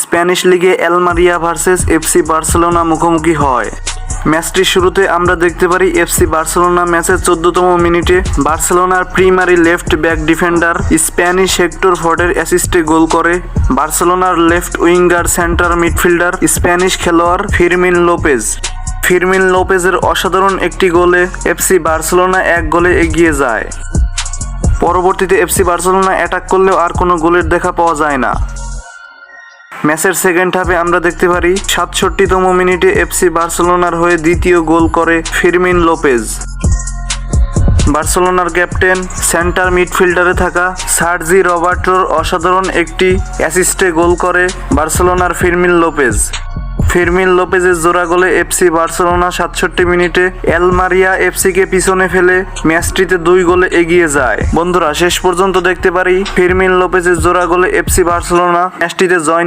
Spanish লিগে Almeria versus FC Barcelona মুখোমুখি হয়। ম্যাচটির শুরুতে আমরা দেখতে পারি এফসি বার্সেলোনা ম্যাচের 14তম মিনিটে বার্সেলোনার primary left back defender Spanish Hector ফর্ডের অ্যাসিস্টে গোল করে। বার্সেলোনার left winger centre midfielder Spanish খেলোয়াড় ফিরমিন লোপেজের অসাধারণ একটি গোলে এফসি বার্সেলোনা 1 গোলে এগিয়ে যায়। পরবর্তীতে এফসি বার্সেলোনা অ্যাটাক করলেও আর কোনো গোলের দেখা পাওয়া যায় না। ম্যাচের সেকেন্ড হাফে আমরা দেখতে পারি 67তম মিনিটে এফসি বার্সেলোনার হয়ে দ্বিতীয় গোল করে ফিরমিন লোপেজ। বার্সেলোনার ক্যাপ্টেন সেন্টার মিডফিল্ডারে থাকা সার্জি রবার্টোর অসাধারণ একটি অ্যাসিস্টে গোল করে বার্সেলোনার ফিরমিন লোপেজের জোড়া গোলে এফসি বার্সেলোনা 67 মিনিটে আলমেরিয়া এফসিকে পিছনে ফেলে ম্যাচটিতে 2 গোলে এগিয়ে যায়। বন্ধুরা, শেষ পর্যন্ত দেখতে পারি ফিরমিন লোপেজের জোড়া গোলে এফসি বার্সেলোনা ম্যাচটিতে জয়